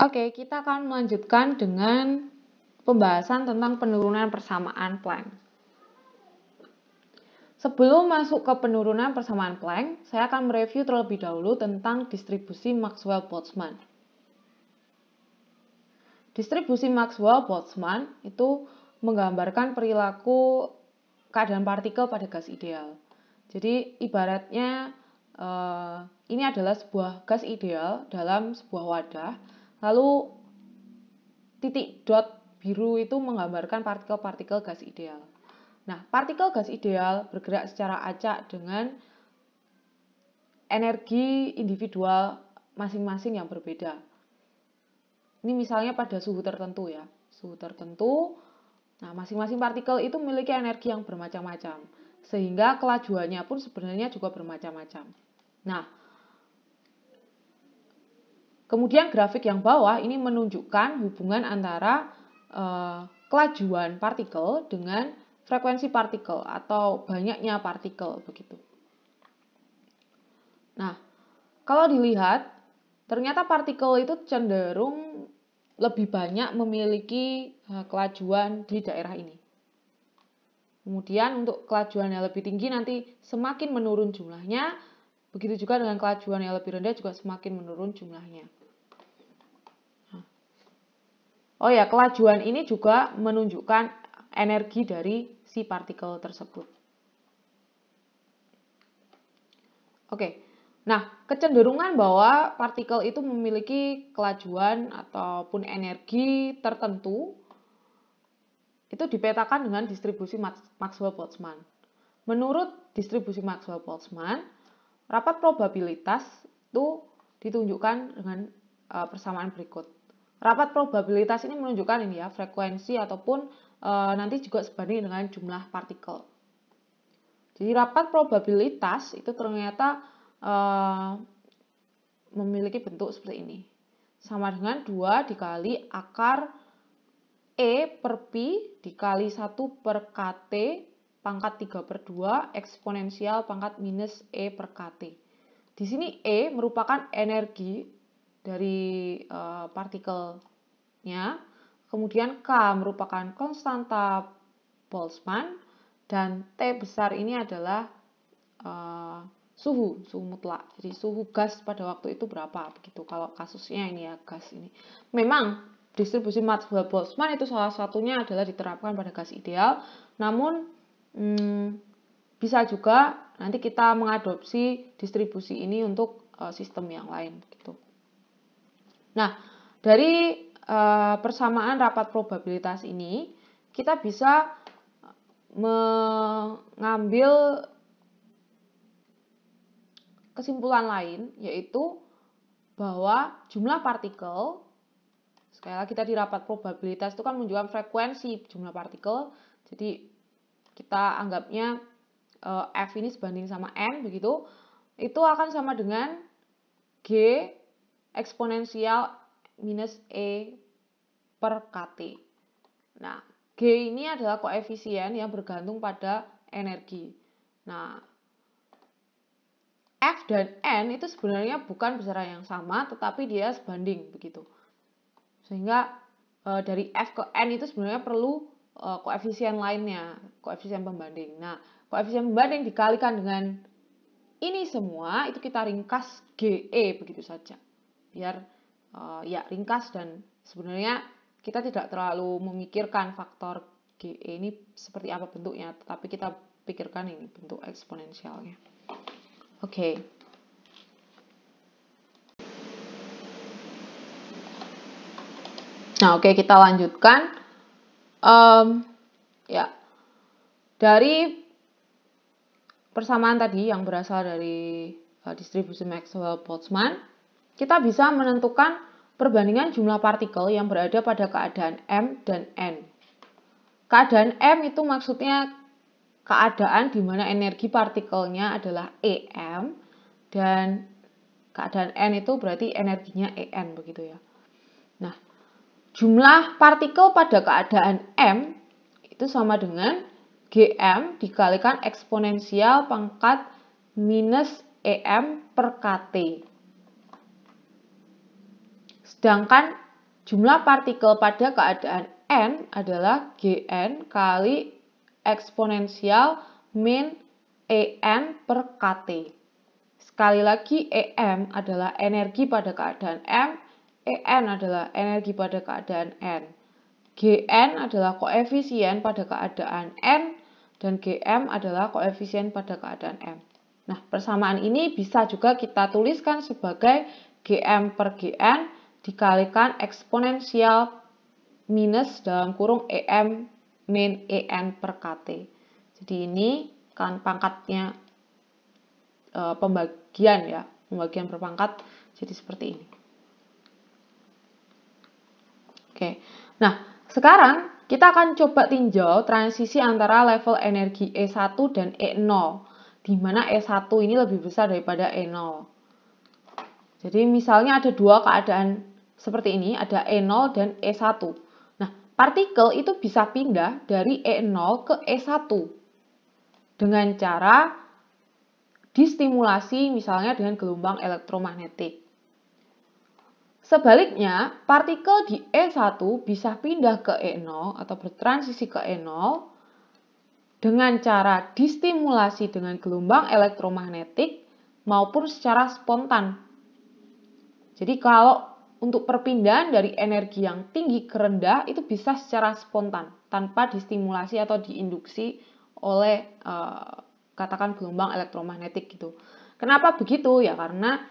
Oke, kita akan melanjutkan dengan pembahasan tentang penurunan persamaan Planck. Sebelum masuk ke penurunan persamaan Planck, saya akan mereview terlebih dahulu tentang distribusi Maxwell-Boltzmann. Distribusi Maxwell-Boltzmann itu menggambarkan perilaku keadaan partikel pada gas ideal. Jadi ibaratnya ini adalah sebuah gas ideal dalam sebuah wadah, lalu titik dot biru itu menggambarkan partikel-partikel gas ideal. Nah, partikel gas ideal bergerak secara acak dengan energi individual masing-masing yang berbeda. Ini misalnya pada suhu tertentu ya. Suhu tertentu, nah masing-masing partikel itu memiliki energi yang bermacam-macam. Sehingga kelajuannya pun sebenarnya juga bermacam-macam. Nah, kemudian grafik yang bawah ini menunjukkan hubungan antara kelajuan partikel dengan frekuensi partikel atau banyaknya partikel begitu. Nah, kalau dilihat ternyata partikel itu cenderung lebih banyak memiliki kelajuan di daerah ini. Kemudian untuk kelajuan yang lebih tinggi nanti semakin menurun jumlahnya, begitu juga dengan kelajuan yang lebih rendah juga semakin menurun jumlahnya. Oh ya, kelajuan ini juga menunjukkan energi dari si partikel tersebut. Oke, nah kecenderungan bahwa partikel itu memiliki kelajuan ataupun energi tertentu itu dipetakan dengan distribusi Maxwell-Boltzmann. Menurut distribusi Maxwell-Boltzmann, rapat probabilitas itu ditunjukkan dengan persamaan berikut. Rapat probabilitas ini menunjukkan ini ya, frekuensi ataupun nanti juga sebanding dengan jumlah partikel. Jadi rapat probabilitas itu ternyata memiliki bentuk seperti ini. Sama dengan 2 dikali akar E per Pi dikali 1 per KT pangkat 3/2 eksponensial pangkat minus E per KT. Di sini E merupakan energi dari partikelnya, kemudian K merupakan konstanta Boltzmann, dan T besar ini adalah suhu mutlak. Jadi suhu gas pada waktu itu berapa begitu. Kalau kasusnya ini ya gas ini. Memang distribusi Maxwell-Boltzmann itu salah satunya adalah diterapkan pada gas ideal. Namun bisa juga nanti kita mengadopsi distribusi ini untuk sistem yang lain gitu. Nah, dari persamaan rapat probabilitas ini kita bisa mengambil kesimpulan lain, yaitu bahwa jumlah partikel, sekali lagi tadi rapat probabilitas itu kan menunjukkan frekuensi jumlah partikel, jadi kita anggapnya F ini sebanding sama N begitu, itu akan sama dengan G eksponensial minus E per KT. Nah, G ini adalah koefisien yang bergantung pada energi. Nah, F dan N itu sebenarnya bukan besaran yang sama, tetapi dia sebanding begitu. Sehingga dari F ke N itu sebenarnya perlu koefisien lainnya, koefisien pembanding. Nah, koefisien pembanding dikalikan dengan ini semua, itu kita ringkas GE begitu saja. Biar ya ringkas, dan sebenarnya kita tidak terlalu memikirkan faktor GE ini seperti apa bentuknya, tetapi kita pikirkan ini bentuk eksponensialnya. Oke. Nah, oke, kita lanjutkan. Ya, dari persamaan tadi yang berasal dari distribusi Maxwell-Boltzmann, kita bisa menentukan perbandingan jumlah partikel yang berada pada keadaan M dan N. Keadaan M itu maksudnya keadaan di mana energi partikelnya adalah EM, dan keadaan N itu berarti energinya EN begitu ya. Nah, jumlah partikel pada keadaan M itu sama dengan GM dikalikan eksponensial pangkat minus EM per KT. Sedangkan jumlah partikel pada keadaan N adalah Gn kali eksponensial min En per Kt. Sekali lagi, Em adalah energi pada keadaan M, En adalah energi pada keadaan N. Gn adalah koefisien pada keadaan N, dan Gm adalah koefisien pada keadaan M. Nah, persamaan ini bisa juga kita tuliskan sebagai Gm per Gn dikalikan eksponensial minus dalam kurung Em min En per Kt. Jadi ini kan pangkatnya pembagian ya, pembagian berpangkat jadi seperti ini. Oke, nah sekarang kita akan coba tinjau transisi antara level energi E1 dan E0, di mana E1 ini lebih besar daripada E0. Jadi misalnya ada dua keadaan seperti ini, ada E0 dan E1. Nah, partikel itu bisa pindah dari E0 ke E1 dengan cara distimulasi misalnya dengan gelombang elektromagnetik. Sebaliknya, partikel di E1 bisa pindah ke E0 atau bertransisi ke E0 dengan cara distimulasi dengan gelombang elektromagnetik maupun secara spontan. Jadi kalau untuk perpindahan dari energi yang tinggi ke rendah itu bisa secara spontan tanpa distimulasi atau diinduksi oleh katakan gelombang elektromagnetik gitu. Kenapa begitu? Ya karena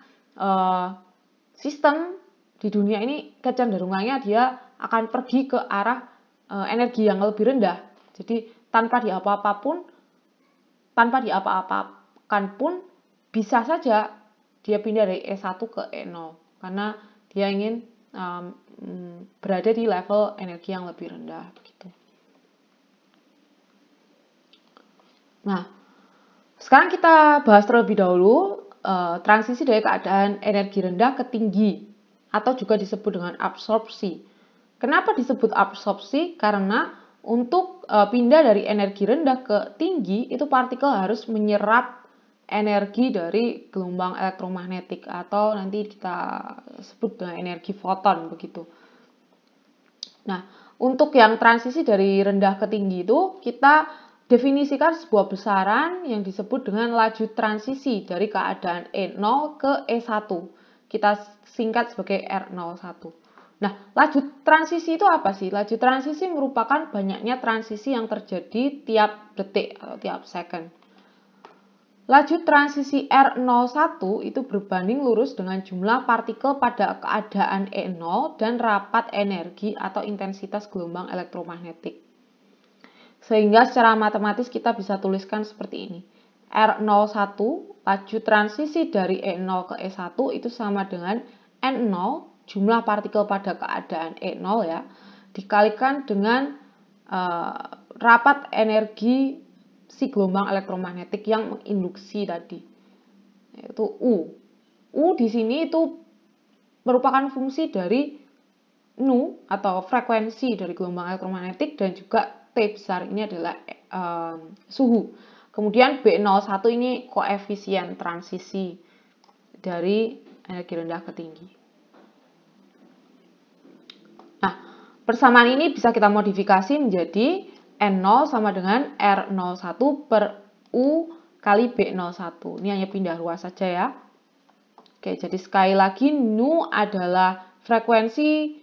sistem di dunia ini kecenderungannya dia akan pergi ke arah energi yang lebih rendah. Jadi tanpa diapa-apakan pun bisa saja dia pindah dari E1 ke E0 karena dia ingin berada di level energi yang lebih rendah begitu. Nah, sekarang kita bahas terlebih dahulu transisi dari keadaan energi rendah ke tinggi atau juga disebut dengan absorpsi. Kenapa disebut absorpsi? Karena untuk pindah dari energi rendah ke tinggi itu partikel harus menyerap energi dari gelombang elektromagnetik atau nanti kita sebut dengan energi foton begitu. Nah, untuk yang transisi dari rendah ke tinggi itu kita definisikan sebuah besaran yang disebut dengan laju transisi dari keadaan E0 ke E1. Kita singkat sebagai R01. Nah, laju transisi itu apa sih? Laju transisi merupakan banyaknya transisi yang terjadi tiap detik atau tiap second. Laju transisi R01 itu berbanding lurus dengan jumlah partikel pada keadaan E0 dan rapat energi atau intensitas gelombang elektromagnetik. Sehingga secara matematis kita bisa tuliskan seperti ini. R01, laju transisi dari E0 ke E1 itu sama dengan N0, jumlah partikel pada keadaan E0 ya, dikalikan dengan rapat energi si gelombang elektromagnetik yang menginduksi tadi, yaitu U. U di sini itu merupakan fungsi dari nu atau frekuensi dari gelombang elektromagnetik dan juga T besar ini adalah suhu. Kemudian B01 ini koefisien transisi dari energi rendah ke tinggi. Nah, persamaan ini bisa kita modifikasi menjadi N0 sama dengan R01 per U kali B01. Ini hanya pindah ruas saja ya. Oke, jadi sekali lagi nu adalah frekuensi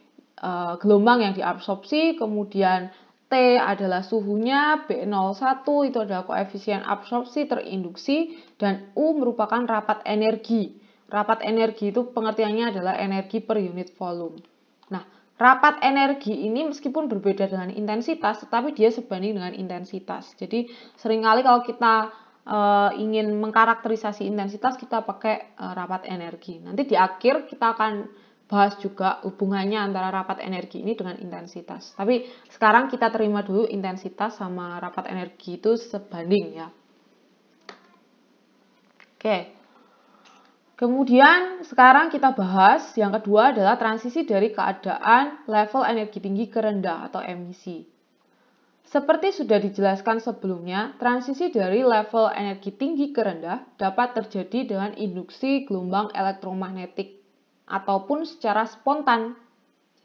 gelombang yang diabsorpsi, kemudian T adalah suhunya, B01 itu adalah koefisien absorpsi terinduksi, dan U merupakan rapat energi. Rapat energi itu pengertiannya adalah energi per unit volume. Nah, rapat energi ini meskipun berbeda dengan intensitas, tetapi dia sebanding dengan intensitas. Jadi seringkali kalau kita ingin mengkarakterisasi intensitas, kita pakai rapat energi. Nanti di akhir kita akan bahas juga hubungannya antara rapat energi ini dengan intensitas. Tapi sekarang kita terima dulu intensitas sama rapat energi itu sebanding ya. Oke. Kemudian sekarang kita bahas yang kedua adalah transisi dari keadaan level energi tinggi ke rendah atau emisi. Seperti sudah dijelaskan sebelumnya, transisi dari level energi tinggi ke rendah dapat terjadi dengan induksi gelombang elektromagnetik ataupun secara spontan.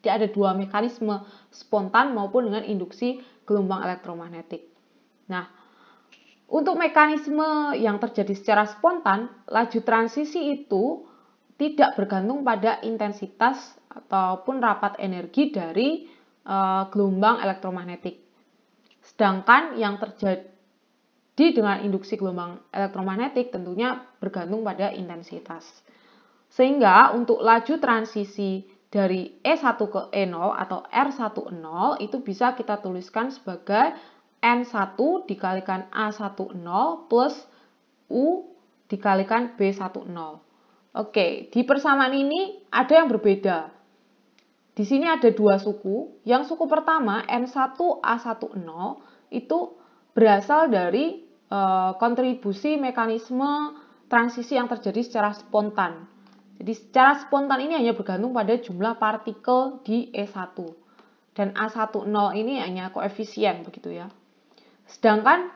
Jadi ada dua mekanisme, spontan maupun dengan induksi gelombang elektromagnetik. Nah, untuk mekanisme yang terjadi secara spontan, laju transisi itu tidak bergantung pada intensitas ataupun rapat energi dari gelombang elektromagnetik. Sedangkan yang terjadi dengan induksi gelombang elektromagnetik tentunya bergantung pada intensitas. Sehingga untuk laju transisi dari E1 ke E0 atau R10 itu bisa kita tuliskan sebagai N1 dikalikan A10 plus U dikalikan B10. Oke, di persamaan ini ada yang berbeda. Di sini ada dua suku. Yang suku pertama N1A10 itu berasal dari kontribusi mekanisme transisi yang terjadi secara spontan. Jadi secara spontan ini hanya bergantung pada jumlah partikel di E1. Dan A10 ini hanya koefisien begitu ya. Sedangkan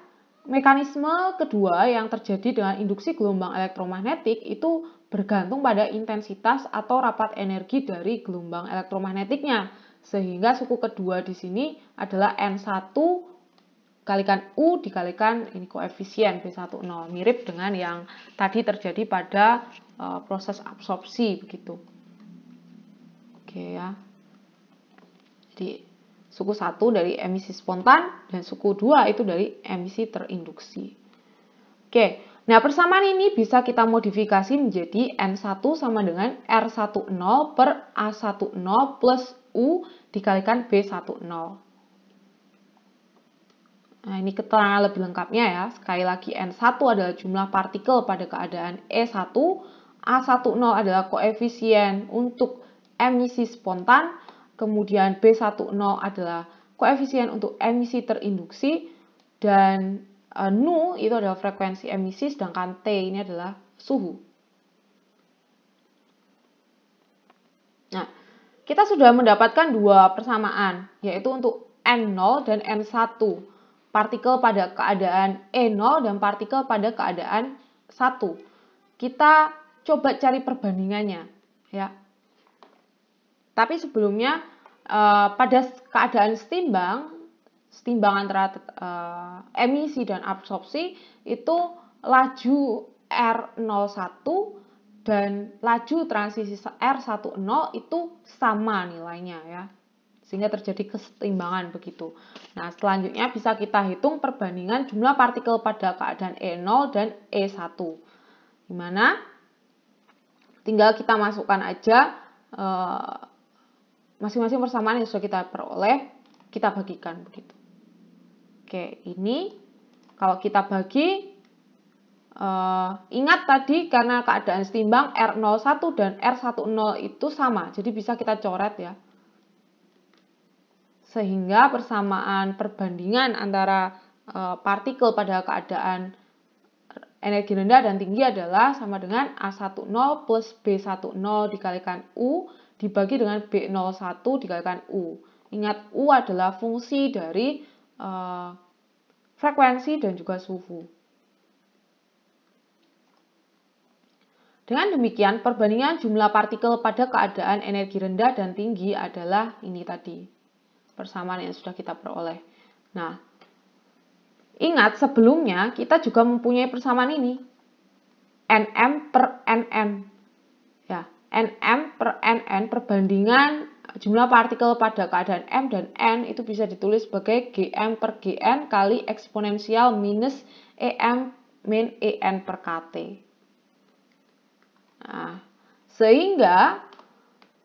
mekanisme kedua yang terjadi dengan induksi gelombang elektromagnetik itu bergantung pada intensitas atau rapat energi dari gelombang elektromagnetiknya. Sehingga suku kedua di sini adalah N1 kalikan U dikalikan ini koefisien B10. Mirip dengan yang tadi terjadi pada proses absorpsi begitu. Oke ya. Jadi suku 1 dari emisi spontan dan suku 2 itu dari emisi terinduksi. Oke, nah persamaan ini bisa kita modifikasi menjadi N1 sama dengan R10 per A10 plus U dikalikan B10. Nah, ini keterangan lebih lengkapnya ya. Sekali lagi N1 adalah jumlah partikel pada keadaan E1, A10 adalah koefisien untuk emisi spontan, kemudian B10 adalah koefisien untuk emisi terinduksi, dan Nu itu adalah frekuensi emisi, sedangkan T ini adalah suhu. Nah, kita sudah mendapatkan dua persamaan, yaitu untuk N0 dan N1. Partikel pada keadaan E0 dan partikel pada keadaan 1. Kita coba cari perbandingannya ya. Tapi sebelumnya pada keadaan setimbang antara emisi dan absorpsi itu laju R01 dan laju transisi R10 itu sama nilainya ya. Sehingga terjadi kesetimbangan begitu. Nah, selanjutnya bisa kita hitung perbandingan jumlah partikel pada keadaan E0 dan E1. Dimana tinggal kita masukkan aja masing-masing persamaan yang sudah kita peroleh, kita bagikan begitu. Oke, ini kalau kita bagi, ingat tadi karena keadaan setimbang R01 dan R10 itu sama, jadi bisa kita coret ya. Sehingga persamaan perbandingan antara partikel pada keadaan energi rendah dan tinggi adalah sama dengan A10 plus B10 dikalikan U dibagi dengan B01 dikalikan U. Ingat, U adalah fungsi dari frekuensi dan juga suhu. Dengan demikian, perbandingan jumlah partikel pada keadaan energi rendah dan tinggi adalah ini tadi. Persamaan yang sudah kita peroleh. Nah, ingat sebelumnya kita juga mempunyai persamaan ini. Nm per Nn. Ya, Nm per Nn perbandingan jumlah partikel pada keadaan M dan N itu bisa ditulis sebagai Gm per Gn kali eksponensial minus Em min En per Kt. Nah, sehingga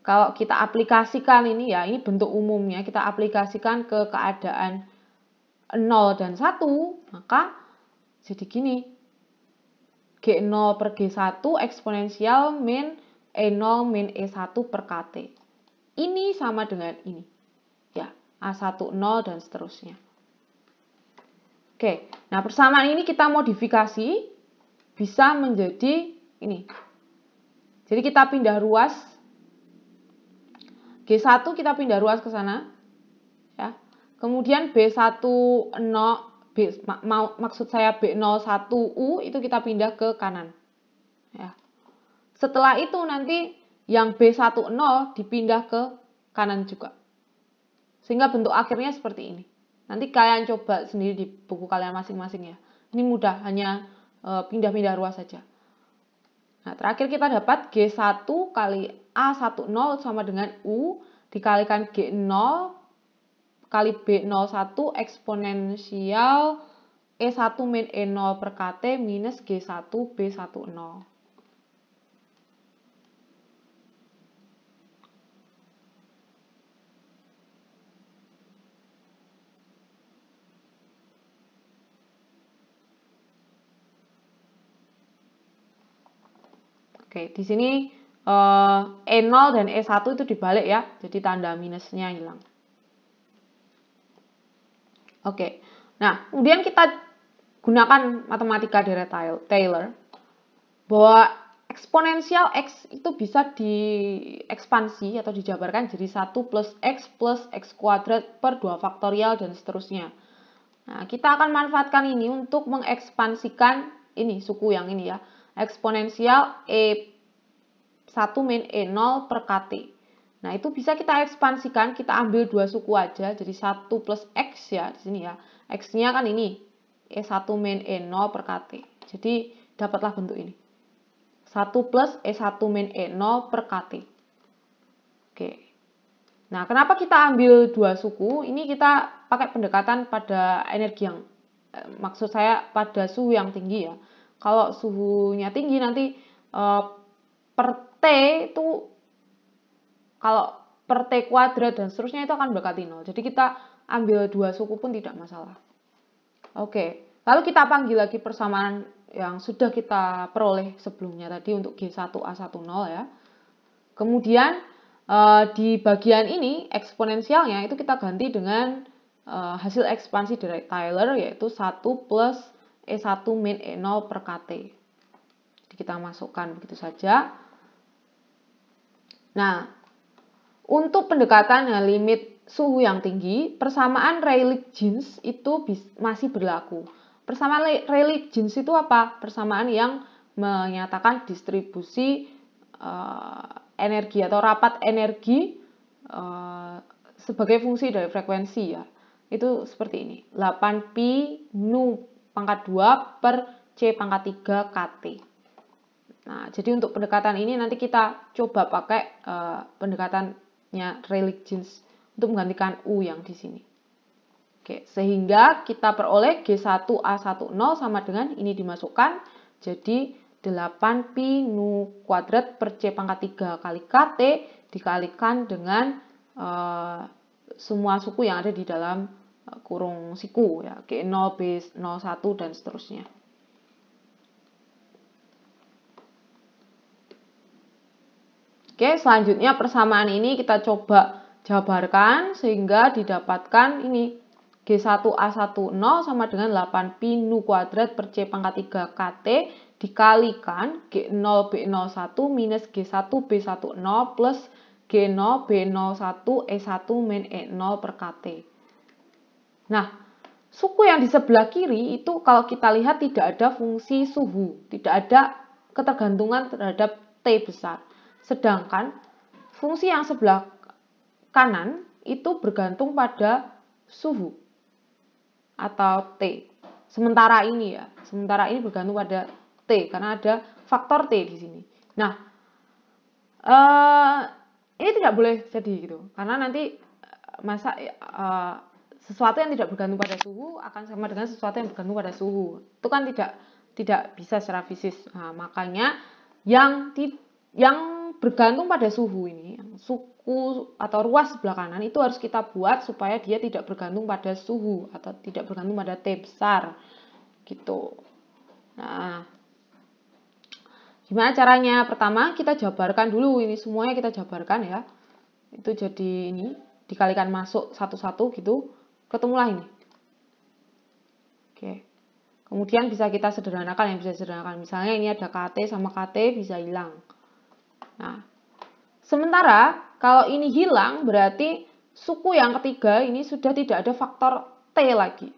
kalau kita aplikasikan ini ya, ini bentuk umumnya, kita aplikasikan ke keadaan 0 dan 1, maka jadi gini. G0 per G1 eksponensial min E0 min E1 per Kt. Ini sama dengan ini. Ya, A10 dan seterusnya. Oke, nah persamaan ini kita modifikasi bisa menjadi ini. Jadi kita pindah ruas. G1 kita pindah ruas ke sana. Ya. Kemudian maksud saya B01U itu kita pindah ke kanan. Ya. Setelah itu nanti yang B10 dipindah ke kanan juga. Sehingga bentuk akhirnya seperti ini. Nanti kalian coba sendiri di buku kalian masing-masing ya. Ini mudah, hanya pindah-pindah ruas saja. Nah, terakhir kita dapat G1 kali A10 sama dengan U dikalikan G0 kali B01 eksponensial E1 min E0 per KT minus G1 B10. Oke, di sini E0 dan E1 itu dibalik ya, jadi tanda minusnya hilang. Oke, nah kemudian kita gunakan matematika dari Taylor, bahwa eksponensial X itu bisa diekspansi atau dijabarkan jadi 1 plus X kuadrat per 2 faktorial dan seterusnya. Nah, kita akan manfaatkan ini untuk mengekspansikan ini, suku yang ini ya, eksponensial E1 min E0 per KT. Nah, itu bisa kita ekspansikan, kita ambil dua suku aja, jadi 1 plus X ya, di sini ya. X-nya kan ini, E1 min E0 per KT. Jadi, dapatlah bentuk ini. 1 plus E1 min E0 per KT. Oke. Nah, kenapa kita ambil dua suku? Ini kita pakai pendekatan pada energi yang, maksud saya pada suhu yang tinggi ya. Kalau suhunya tinggi nanti per T itu, kalau per T kuadrat dan seterusnya itu akan mendekati 0. Jadi kita ambil dua suku pun tidak masalah. Oke, lalu kita panggil lagi persamaan yang sudah kita peroleh sebelumnya tadi untuk G1A10 ya. Kemudian di bagian ini eksponensialnya itu kita ganti dengan hasil ekspansi dari Taylor, yaitu 1 plus E1 min E0 per KT. Jadi kita masukkan begitu saja. Nah, untuk pendekatan limit suhu yang tinggi, persamaan Rayleigh-Jeans itu masih berlaku. Persamaan Rayleigh-Jeans itu apa? Persamaan yang menyatakan distribusi energi atau rapat energi sebagai fungsi dari frekuensi ya. Itu seperti ini. 8pi nu pangkat 2 per C pangkat 3 KT. Nah, jadi untuk pendekatan ini nanti kita coba pakai pendekatannya Rayleigh-Jeans untuk menggantikan U yang di sini. Oke, sehingga kita peroleh G1A10 sama dengan ini dimasukkan, jadi 8pi nu kuadrat per C pangkat 3 kali KT dikalikan dengan semua suku yang ada di dalam kurung siku ya, G0, B01 dan seterusnya. Oke, selanjutnya persamaan ini kita coba jabarkan sehingga didapatkan ini G1A10 sama dengan 8pi nu kuadrat per C pangkat 3 KT dikalikan G0 B01 minus G1 B10 plus G0 B01 E1 min E0 per KT. Nah, suku yang di sebelah kiri itu kalau kita lihat tidak ada fungsi suhu, tidak ada ketergantungan terhadap T besar. Sedangkan fungsi yang sebelah kanan itu bergantung pada suhu atau T. Sementara ini bergantung pada T karena ada faktor T di sini. Nah, ini tidak boleh jadi gitu, karena nanti sesuatu yang tidak bergantung pada suhu akan sama dengan sesuatu yang bergantung pada suhu. Itu kan tidak bisa secara fisik. Nah, makanya yang bergantung pada suhu ini, suku atau ruas sebelah kanan itu harus kita buat supaya dia tidak bergantung pada suhu atau tidak bergantung pada T besar gitu. Nah, gimana caranya? Pertama kita jabarkan dulu, ini semuanya kita jabarkan ya. Itu jadi ini dikalikan masuk satu-satu gitu, ketemulah ini. Oke. Kemudian bisa kita sederhanakan, yang bisa sederhanakan. Misalnya ini ada KT sama KT bisa hilang. Nah, sementara kalau ini hilang berarti suku yang ketiga ini sudah tidak ada faktor T lagi.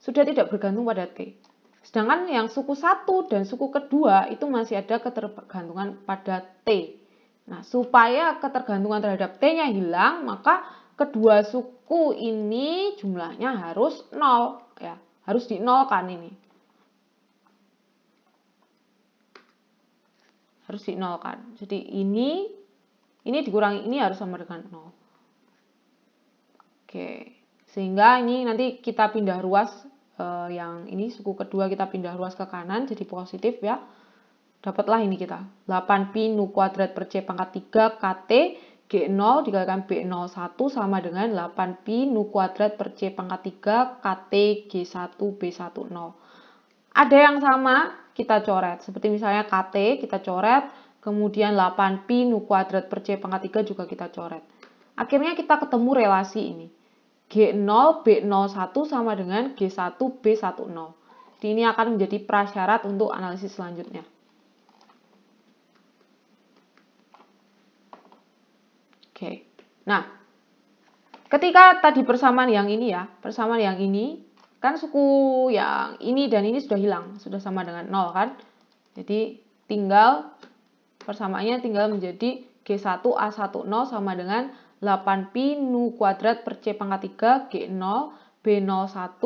Sudah tidak bergantung pada T. Sedangkan yang suku 1 dan suku kedua itu masih ada ketergantungan pada T. Nah, supaya ketergantungan terhadap T-nya hilang, maka kedua suku ini jumlahnya harus 0 ya. Harus dinolkan ini. Harus dinolkan. Jadi ini dikurangi ini harus sama dengan 0. Oke. Sehingga ini nanti kita pindah ruas yang ini suku kedua kita pindah ruas ke kanan jadi positif ya. Dapatlah ini kita 8pi nu kuadrat per c pangkat 3 kt G0 dikalikan B01 sama dengan 8pi nu kuadrat per c pangkat 3 kt G1 B10. Ada yang sama kita coret, seperti misalnya kt kita coret, kemudian 8pi nu kuadrat per c pangkat 3 juga kita coret. Akhirnya kita ketemu relasi ini. G0 B01 sama dengan G1 B10. Jadi ini akan menjadi prasyarat untuk analisis selanjutnya. Oke. Nah, ketika tadi persamaan yang ini ya, persamaan yang ini, kan suku yang ini dan ini sudah hilang, sudah sama dengan 0 kan. Jadi tinggal persamaannya tinggal menjadi G1A10 sama dengan 8pi nu kuadrat per c pangkat 3 G0 B01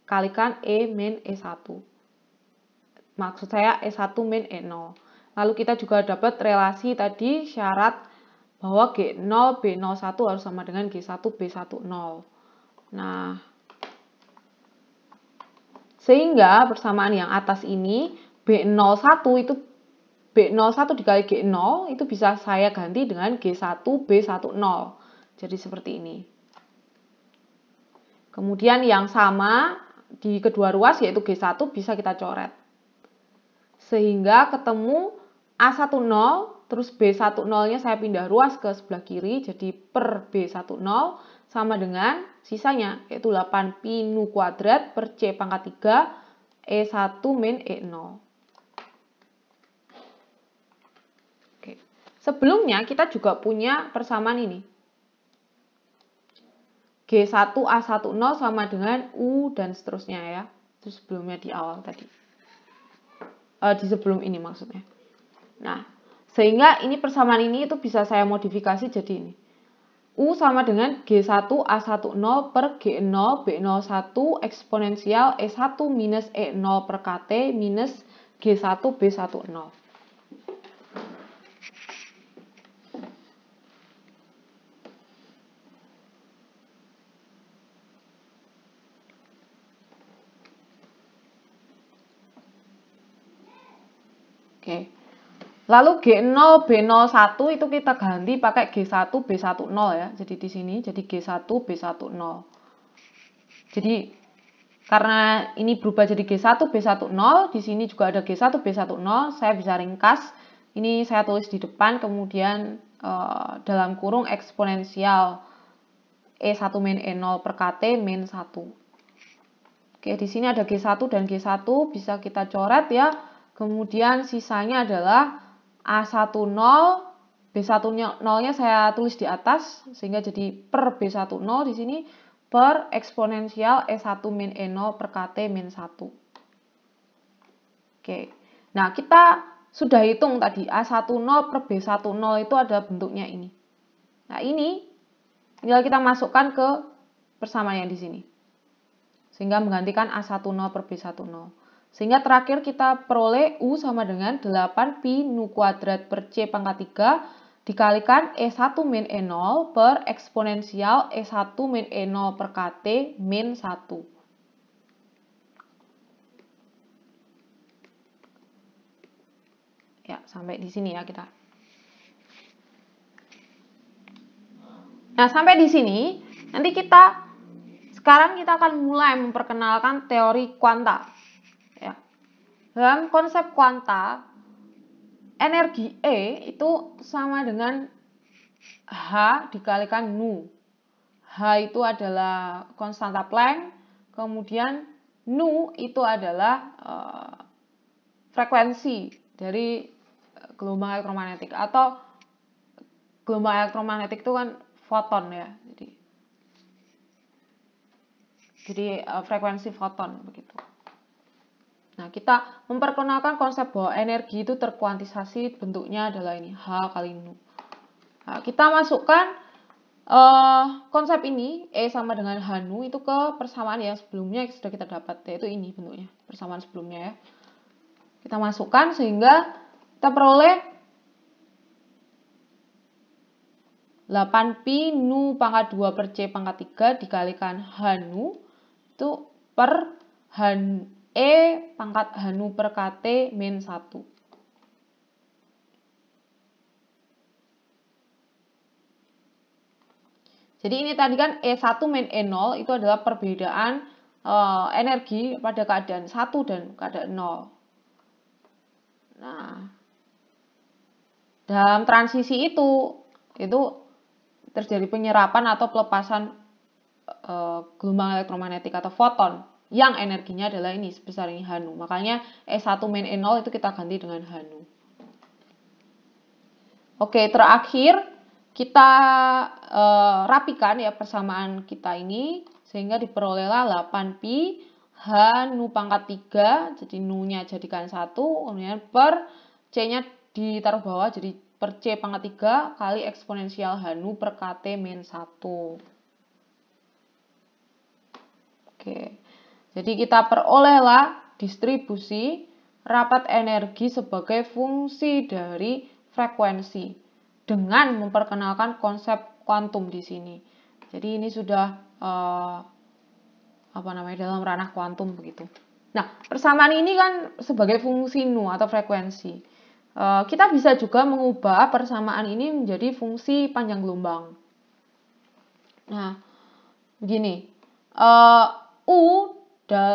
kalikan E min E1. Maksud saya E1 min E0. Lalu kita juga dapat relasi tadi syarat bahwa G0 B01 harus sama dengan G1 B10. Nah, sehingga persamaan yang atas ini B01 itu B01 dikali G0 itu bisa saya ganti dengan G1 B10. Jadi seperti ini. Kemudian yang sama di kedua ruas yaitu G1 bisa kita coret. Sehingga ketemu A10 terus B10-nya saya pindah ruas ke sebelah kiri jadi per B10 sama dengan sisanya yaitu 8pi nu kuadrat per c pangkat 3 E1 min E0. Oke. Sebelumnya kita juga punya persamaan ini. G1A10 sama dengan U dan seterusnya ya. Itu sebelumnya di awal tadi. Di sebelum ini maksudnya. Nah, sehingga ini persamaan ini itu bisa saya modifikasi jadi ini. U sama dengan G1A10 per G0 B01 eksponensial E1 minus E0 per KT minus G1 B10. Oke. Lalu G0 B01 itu kita ganti pakai G1 B10 ya. Jadi di sini jadi G1 B10. Jadi karena ini berubah jadi G1 B10, di sini juga ada G1 B10, saya bisa ringkas. Ini saya tulis di depan kemudian dalam kurung eksponensial E1 min E0 per KT min 1. Oke, di sini ada G1 dan G1 bisa kita coret ya. Kemudian sisanya adalah A10, B10-nya saya tulis di atas sehingga jadi per B10 di sini per eksponensial E1 min E0 per KT min 1. Oke. Nah, kita sudah hitung tadi A10 per B10 itu ada bentuknya ini. Nah, ini tinggal kita masukkan ke persamaan yang di sini. Sehingga menggantikan A10 per B10. Sehingga terakhir kita peroleh U sama dengan 8pi nu kuadrat per C pangkat 3 dikalikan E1 min E0 per eksponensial E1 min E0 per KT min 1. Ya, sampai di sini ya kita. Nah, sampai di sini, nanti sekarang kita akan mulai memperkenalkan teori kuanta. Dalam konsep kuanta, energi E itu sama dengan H dikalikan nu. H itu adalah konstanta Planck, kemudian nu itu adalah frekuensi dari gelombang elektromagnetik atau gelombang elektromagnetik itu kan foton ya. Jadi frekuensi foton begitu. Nah, kita memperkenalkan konsep bahwa energi itu terkuantisasi, bentuknya adalah ini, H kali Nu. Nah, kita masukkan konsep ini, E sama dengan H Nu, itu ke persamaan yang sebelumnya yang sudah kita dapat, yaitu ini bentuknya, persamaan sebelumnya ya. Kita masukkan sehingga kita peroleh 8pi Nu pangkat 2 per C pangkat 3 dikalikan H Nu, itu per E pangkat H Nu per KT min 1. Jadi ini tadi kan E1 min E0 itu adalah perbedaan energi pada keadaan 1 dan keadaan 0. Nah, dalam transisi itu terjadi penyerapan atau pelepasan gelombang elektromagnetik atau foton yang energinya adalah ini sebesar ini H Nu. Makanya E1 min E0 itu kita ganti dengan H Nu. Oke, terakhir kita rapikan ya persamaan kita ini sehingga diperolehlah 8pi H Nu pangkat 3, jadi Nu-nya jadikan 1, kemudian per C-nya ditaruh bawah jadi per C pangkat 3 kali eksponensial H Nu per KT min 1. Oke, jadi kita perolehlah distribusi rapat energi sebagai fungsi dari frekuensi dengan memperkenalkan konsep kuantum di sini. Jadi ini sudah dalam ranah kuantum begitu. Nah, persamaan ini kan sebagai fungsi Nu atau frekuensi. Kita bisa juga mengubah persamaan ini menjadi fungsi panjang gelombang. Nah, begini. U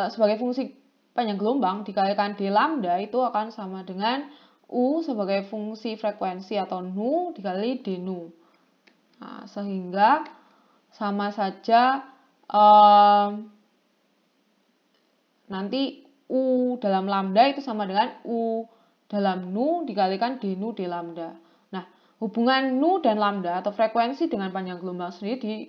sebagai fungsi panjang gelombang dikalikan D lambda itu akan sama dengan U sebagai fungsi frekuensi atau Nu dikali D Nu. Nah, sehingga sama saja nanti U dalam lambda itu sama dengan U dalam Nu dikalikan D Nu D lambda. Nah, hubungan Nu dan lambda atau frekuensi dengan panjang gelombang sendiri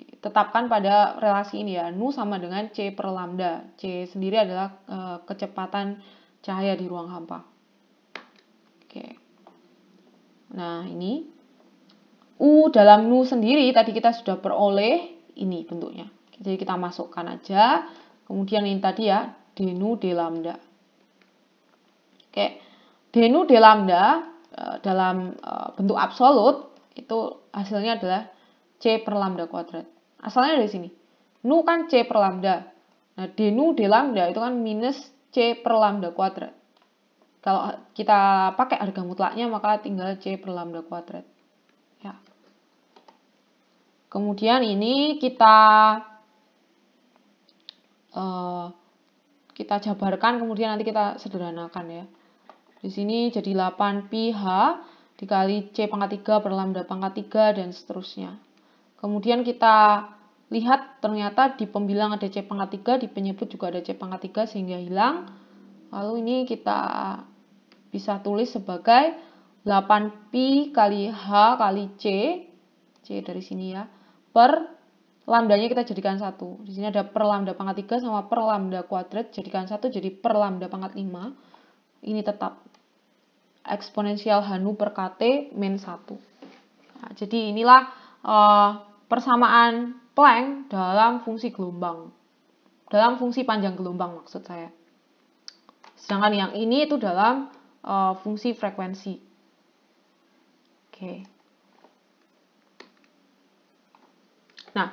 ditetapkan pada relasi ini ya, Nu sama dengan C per lambda. C sendiri adalah kecepatan cahaya di ruang hampa. Oke. Nah, ini U dalam Nu sendiri tadi kita sudah peroleh ini bentuknya. Jadi kita masukkan aja. Kemudian ini tadi ya, D Nu D lambda. Oke. D Nu D lambda dalam bentuk absolut itu hasilnya adalah C per lambda kuadrat. Asalnya dari sini. Nu kan C per lambda. Nah, D Nu D lambda itu kan minus C per lambda kuadrat. Kalau kita pakai harga mutlaknya maka tinggal C per lambda kuadrat. Ya. Kemudian ini kita jabarkan, kemudian nanti kita sederhanakan ya. Di sini jadi 8pi H dikali C pangkat 3 per lambda pangkat 3 dan seterusnya. Kemudian kita lihat ternyata di pembilang ada C pangkat 3, di penyebut juga ada C pangkat 3 sehingga hilang. Lalu ini kita bisa tulis sebagai 8pi kali H kali C dari sini ya, per lambdanya kita jadikan 1. Di sini ada per lambda pangkat 3 sama per lambda kuadrat jadikan 1 jadi per lambda pangkat 5. Ini tetap eksponensial H Nu per KT min 1. Nah, jadi inilah persamaan Planck dalam fungsi gelombang. Dalam fungsi panjang gelombang maksud saya. Sedangkan yang ini itu dalam fungsi frekuensi. Oke. Nah,